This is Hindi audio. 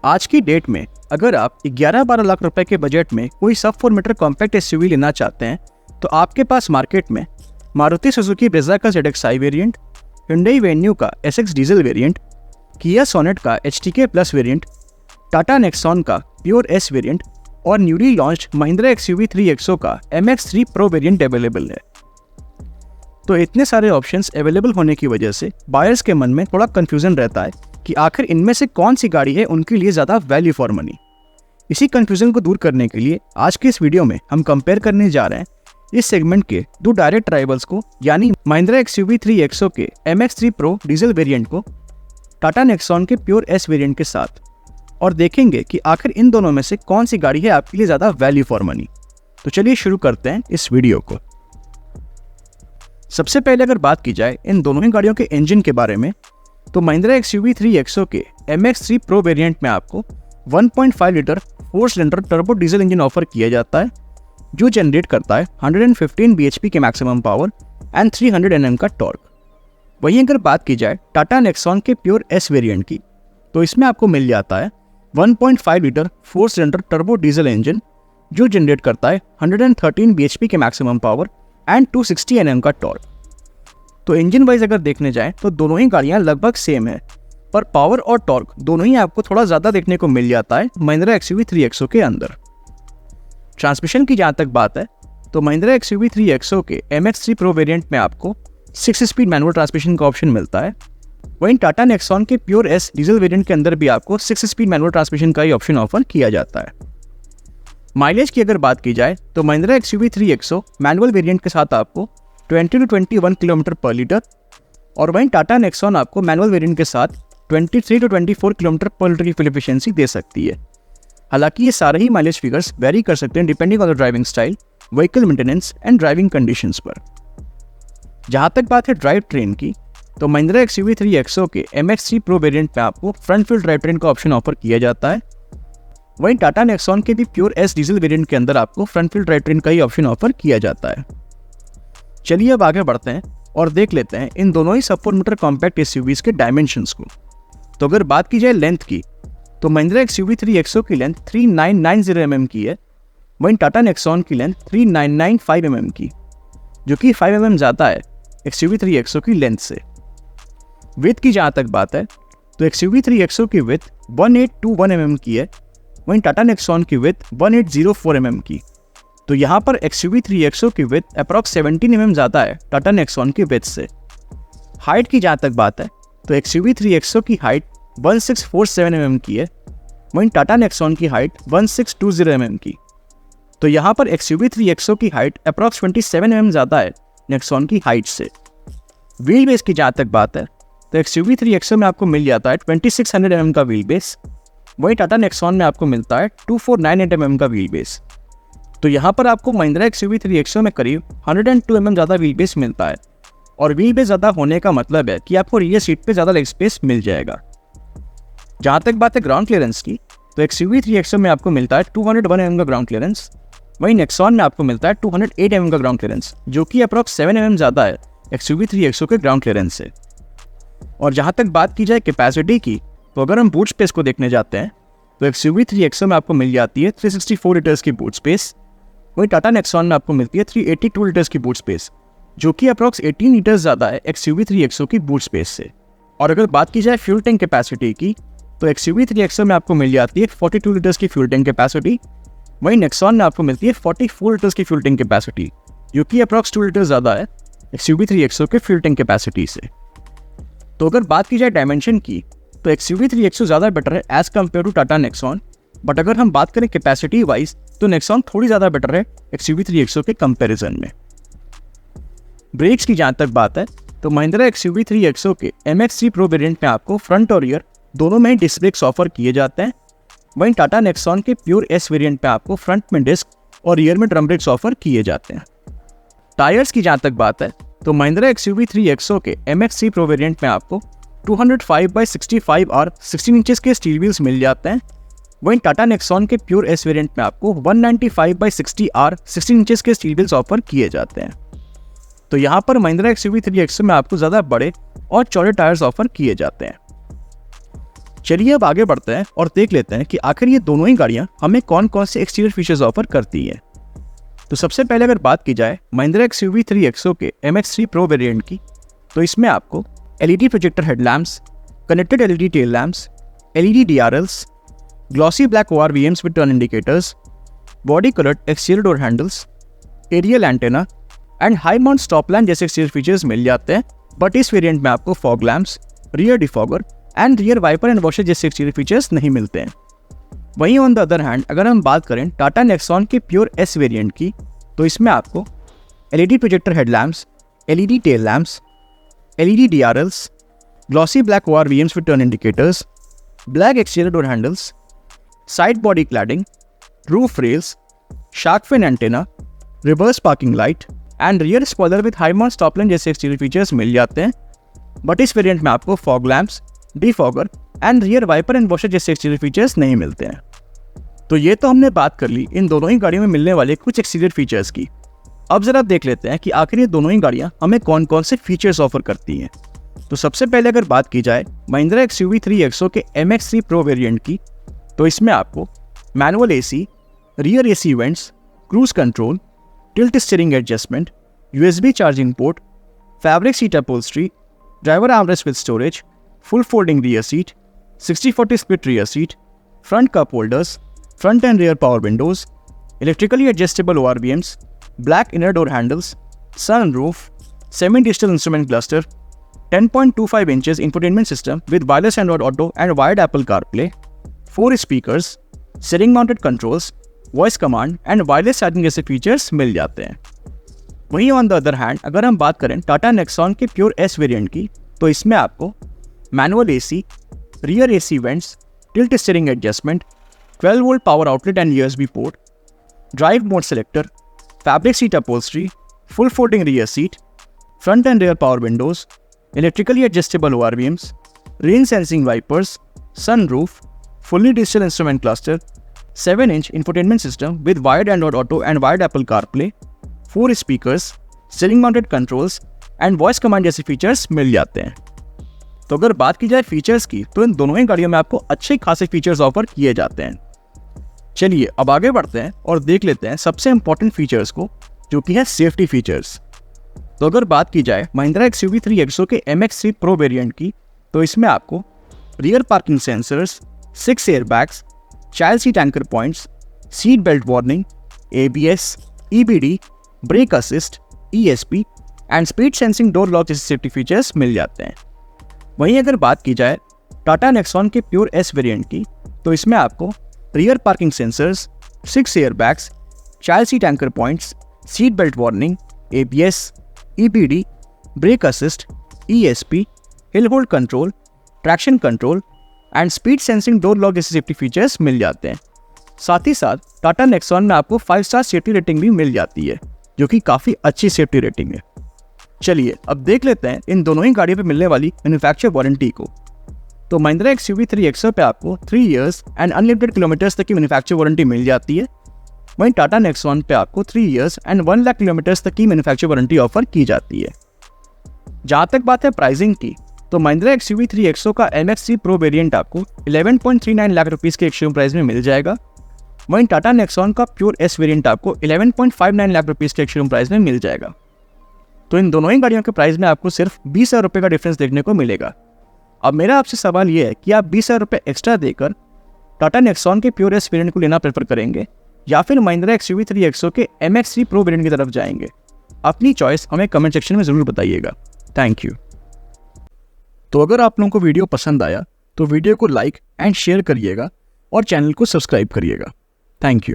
आज की डेट में अगर आप 11-12 लाख रुपए के बजट में कोई सब 4 मीटर कॉम्पैक्ट एसयूवी लेना चाहते हैं तो आपके पास मार्केट में मारुति सुजुकी ब्रेज़ा का ZX-i वेरिएंट, Hyundai Venue का SX diesel variant, Kia Sonet का HTK plus variant, Tata Nexon का प्योर S वेरिएंट और newly launched Mahindra XUV 3XO का MX3 Pro वेरिएंट अवेलेबल है। तो इतने सारे ऑप्शंस अवेलेबल होने की वजह से बायर्स के मन में थोड़ा कंफ्यूजन रहता है कि आखिर इनमें से कौन सी गाड़ी है उनके लिए ज़्यादा वैल्यू फॉर मनी। इसी कंफ्यूजन को दूर करने के लिए आज के इस वीडियो में हम कंपेयर करने जा रहे हैं इस सेगमेंट के दो डायरेक्ट राइवल्स को, यानी महिंद्रा XUV 3XO के MX3 Pro डीजल वेरिएंट को टाटा नेक्सॉन के प्योर S वेरिएंट के साथ, और देखेंगे कि आखिर इन दोनों में से कौन सी गाड़ी है आपके लिए ज़्यादा वैल्यू फॉर मनी। तो चलिए शुरू करते हैं इस वीडियो को। सबसे पहले अगर बात की जाए इन दोनों ही गाड़ियों के इंजन के बारे में, तो महिंद्रा XUV 3XO के MX3 Pro वेरिएंट में आपको 1.5 litre 4 cylinder turbo diesel engine offer किया जाता है, जो जनरेट करता है 115 bhp के मैक्सिमम पावर एंड 300 Nm का टॉर्क। वहीं अगर बात की जाए टाटा नेक्सॉन के प्योर S वेरिएंट की, तो इसमें आपको मिल जाता है 1.5 litre 4 cylinder turbo diesel engine, जो जनरेट करता है 113 bhp के मैक्सिमम पावर एंड 260 Nm का टॉर्क। तो इंजन वाइज अगर देखने जाएं तो दोनों ही गाड़ियां लगभग सेम है, पर पावर और टॉर्क दोनों ही आपको थोड़ा ज़्यादा देखने को मिल जाता है महिंद्रा XUV 3XO के अंदर। ट्रांसमिशन की जहाँ तक बात है तो महिंद्रा XUV 3XO के MX3 Pro वेरिएंट में आपको 6 स्पीड मैनुअल ट्रांसमिशन का ऑप्शन मिलता है। वहीं टाटा नेक्सॉन के प्योर S डीजल वेरिएंट के अंदर भी आपको 6 स्पीड मैनुअल ट्रांसमिशन का ही ऑप्शन ऑफर किया जाता है। माइलेज की अगर बात की जाए तो Mahindra XUV 3XO manual variant के साथ आपको 20 to 21 किलोमीटर पर लीटर, और वहीं टाटा नेक्सॉन आपको मैनुअल वेरिएंट के साथ 23 to 24 किलोमीटर पर लीटर की फ्यूल एफिशिएंसी दे सकती है। हालांकि ये सारे ही माइलेज फिगर्स वेरी कर सकते हैं depending on the driving style, vehicle maintenance and driving conditions पर। जहां तक बात है ड्राइव ट्रेन की, तो महिंद्रा XUV 3XO के MX3 Pro वेरिएंट में आपको फ्रंट व्हील ड्राइव ट्रेन का ऑप्शन ऑफर किया जाता है। वहीं टाटा नेक्सॉन के भी प्योर S डीजल वेरिएंट के अंदर आपको फ्रंट व्हील ड्राइव ट्रेन का ही ऑप्शन ऑफर किया जाता है। चलिए अब आगे बढ़ते हैं और देख लेते हैं इन दोनों ही सब 4 मीटर कॉम्पैक्ट एसयूवीज के डायमेंशंस को। तो अगर बात की जाए लेंथ की, तो महिंद्रा XUV 3XO की लेंथ 3990 mm की है, वहीं टाटा नेक्सॉन की लेंथ 3995 mm की, जो कि 5 mm ज़्यादा है XUV 3XO की लेंथ से। विड्थ की जहाँ तक बात है तो XUV 3XO की विड्थ 1821 mm की है, वहीं टाटा नेक्सॉन की विड्थ 1804 mm की। तो यहाँ पर XUV 3XO की विड्थ अप्रॉक्स 17 mm ज़्यादा है टाटा नेक्सॉन की विड्थ से। हाइट की जहाँ तक बात है तो XUV 3XO की हाइट 1647 mm की है, वहीं टाटा नेक्सॉन की हाइट 1620 mm की। तो यहाँ पर XUV 3XO की हाइट अप्रॉक्स 27 mm ज़्यादा है नेक्सॉन की हाइट से। व्हील बेस की जहाँ तक बात है तो XUV 3XO में आपको मिल जाता है 2600 mm का व्हील बेस, वहीं टाटा नेक्सॉन में आपको मिलता है 2498 mm का व्हील बेस। तो यहाँ पर आपको महिंद्रा XUV 3XO में करीब 102 mm ज़्यादा व्हील बेस मिलता है, और व्हील बेस ज़्यादा होने का मतलब है कि आपको रियर सीट पे ज़्यादा लेग स्पेस मिल जाएगा। जहाँ तक बात है ग्राउंड क्लियरेंस की, तो XUV 3XO में आपको मिलता है 201 mm का ग्राउंड क्लियरेंस, वहीं नेक्सॉन में आपको मिलता है 208 mm का ग्राउंड क्लियरेंस, जो कि अप्रॉक्स 7 mm ज़्यादा है XUV 3XO के ग्राउंड क्लियरेंस से। और जहाँ तक बात की जाए कैपेसिटी की, तो अगर हम बूट स्पेस को देखने जाते हैं तो XUV 3XO में आपको मिल जाती है 364 लीटर्स की बूट स्पेस, वहीं टाटा नेक्सॉन में आपको मिलती है 382 लीटर्स की बूट स्पेस, जो कि अप्रॉक्स 18 लीटर्स ज़्यादा है XUV 3XO की बूट स्पेस से। और अगर बात की जाए फ्यूल टैंक कैपेसिटी की, तो XUV 3XO में आपको मिल जाती है 42 लीटर्स की फ्यूल टैंक कैपेसिटी, वहीं नेक्सॉन में आपको मिलती है 44 लीटर्स की फ्यूल टैंक कैपेसिटी, जो कि अप्रॉक्स 2 लीटर ज़्यादा है XUV 3XO के फ्यूल टैंक कैपेसिटी से। तो अगर बात की जाए डायमेंशन की, तो XUV 3XO ज़्यादा बेटर है as compare to Tata Nexon, but अगर हम बात करें कैपेसिटी वाइज तो नेक्सॉन थोड़ी ज़्यादा बेटर है XUV 3XO के कंपैरिजन में। ब्रेक्स की जहाँ तक बात है तो महिंद्रा XUV 3XO के MX3 Pro वेरिएंट में आपको फ्रंट और रियर दोनों में डिस्क ब्रेक्स ऑफर किए जाते हैं, वहीं टाटा नेक्सॉन के प्योर S वेरिएंट में आपको फ्रंट में डिस्क और रियर में ड्रम ब्रेक्स ऑफर किए जाते हैं। टायर्स की जहाँ तक बात है तो महिंद्रा XUV 3XO के MX3 Pro वेरिएंट में आपको 205/65 और 16 इंचेस के स्टील व्हील्स मिल जाते हैं, वहीं टाटा नेक्सॉन के प्योर S वेरिएंट में आपको 195/60 और 16 इंचेस के स्टील व्हील्स ऑफर किए जाते हैं। तो यहाँ पर महिंद्रा XUV 3XO में आपको ज़्यादा बड़े और चौड़े टायर्स ऑफर किए जाते हैं। चलिए अब आगे बढ़ते हैं और देख लेते हैं कि आखिर ये दोनों ही गाड़ियाँ हमें कौन कौन से एक्सटीरियर फीचर्स ऑफर करती हैं। तो सबसे पहले अगर बात की जाए महिंद्रा XUV3 XO के MX3 Pro वेरिएंट की, तो इसमें आपको LED projector headlamps, connected LED tail lamps, LED DRLs, glossy black ORVMs with turn indicators, body coloured exterior door handles, aerial antenna and high mount stop lamp जैसे एक्सटीरियर फीचर्स मिल जाते हैं। बट इस वेरिएंट में आपको fog lamps, rear defogger and rear wiper and washer जैसे एक्सटीरियर फीचर्स नहीं मिलते हैं। वहीं ऑन द अदर हैंड अगर हम बात करें टाटा नेक्सॉन के प्योर S वेरिएंट की, तो इसमें आपको LED projector headlamps, LED tail lamps, LED DRLs, glossy black ORVMs with turn indicators, black exterior door handles, side body cladding, roof rails, shark fin antenna, reverse parking light and rear spoiler with high mount stop lamp जैसे एक्सटीरियर फीचर्स मिल जाते हैं। बट इस वेरिएंट में आपको fog lamps, defogger and rear wiper and washer जैसे एक्सटीरियर फीचर्स नहीं मिलते हैं। तो ये तो हमने बात कर ली इन दोनों ही गाड़ियों में मिलने वाले कुछ एक्सटीरियर फीचर्स की। अब जरा देख लेते हैं कि आखिर ये दोनों ही गाड़ियाँ हमें कौन कौन से फीचर्स ऑफर करती हैं। तो सबसे पहले अगर बात की जाए महिंद्रा XUV3 XO के MX3 Pro वेरिएंट की, तो इसमें आपको manual AC, rear AC vents, cruise control, tilt steering adjustment, USB charging port, fabric seat upholstery, driver armrest with storage, full folding rear seat, 60/40 split rear seat, front cup holders, front and rear power windows, electrically adjustable ORVMs, black inner door handles, sun roof, semi digital instrument cluster, 10.25 inches infotainment system with wireless Android Auto and wired Apple CarPlay, 4 speakers, steering mounted controls, voice command and wireless charging जैसे फीचर्स मिल जाते हैं। वहीं ऑन द अदर हैंड अगर हम बात करें टाटा नेक्सॉन के प्योर S वेरिएंट की, तो इसमें आपको manual AC, rear AC vents, tilt steering adjustment, 12 volt power outlet and USB port, drive mode selector, fabric seat upholstery, full folding rear seat, front and rear power windows, electrically adjustable ORVMs, rain sensing wipers, sun roof, fully digital instrument cluster, 7-inch infotainment system with wired Android Auto and wired Apple CarPlay, 4 speakers, steering mounted controls and voice command जैसे फीचर्स मिल जाते हैं। तो अगर बात की जाए फीचर्स की, तो इन दोनों ही गाड़ियों में आपको अच्छे खासे फीचर्स ऑफर किए जाते हैं। चलिए अब आगे बढ़ते हैं और देख लेते हैं सबसे इंपॉर्टेंट फीचर्स को, जो कि है सेफ्टी फीचर्स। तो अगर बात की जाए महिंद्रा XUV3 XO के MX3 Pro वेरिएंट की, तो इसमें आपको rear parking sensors, 6 airbags, child seat anchor points, seat belt warning, ABS, EBD, brake assist, ESP and speed sensing door lock जैसे सेफ्टी फीचर्स मिल जाते हैं। वहीं अगर बात की जाए टाटा नेक्सॉन के प्योर S वेरिएंट की, तो इसमें आपको rear parking sensors, 6 airbags, child seat anchor points, seat belt warning, ABS, EBD, brake assist, ESP, hill hold control, traction control and speed sensing door lock जैसे सेफ्टी फीचर्स मिल जाते हैं। साथ ही साथ टाटा नेक्सॉन में आपको 5 स्टार सेफ्टी रेटिंग भी मिल जाती है, जो कि काफ़ी अच्छी सेफ्टी रेटिंग है। चलिए अब देख लेते हैं इन दोनों ही गाड़ियों पे मिलने वाली मैन्युफैक्चर वारंटी को। तो महिंद्रा XUV3 XO पे आपको 3 इयर्स एंड अनलिमिटेड किलोमीटर्स तक की मैन्युफैक्चर वारंटी मिल जाती है। वहीं टाटा नेक्सॉन पे आपको 3 इयर्स एंड 1 लाख किलोमीटर्स तक की मैन्युफैक्चर वारंटी ऑफर की जाती है। जहाँ तक बात है प्राइसिंग की, तो महिंद्रा XUV3 XO का MX3 Pro वेरिएंट आपको 11.39 लाख रुपीज़ के एक्सचेंज प्राइस में मिल जाएगा। वहीं टाटा नेक्सॉन का प्योर S वेरिएंट आपको 11.59 लाख रुपीज़ के एक्सचेंज प्राइस में मिल जाएगा। तो इन दोनों ही गाड़ियों के प्राइस में आपको सिर्फ 20,000 रुपये का डिफरेंस देखने को मिलेगा। अब मेरा आपसे सवाल ये है कि आप 20,000 रुपये एक्स्ट्रा देकर टाटा नेक्सॉन के प्योर S वेरिएंट को लेना प्रेफर करेंगे या फिर महिंद्रा XUV3 XO के MX3 Pro वेरिएंट की तरफ जाएंगे? अपनी चॉइस हमें कमेंट सेक्शन में ज़रूर बताइएगा। Thank you. तो अगर आप लोगों को वीडियो पसंद आया तो वीडियो को लाइक एंड शेयर करिएगा और चैनल को सब्सक्राइब करिएगा। Thank you.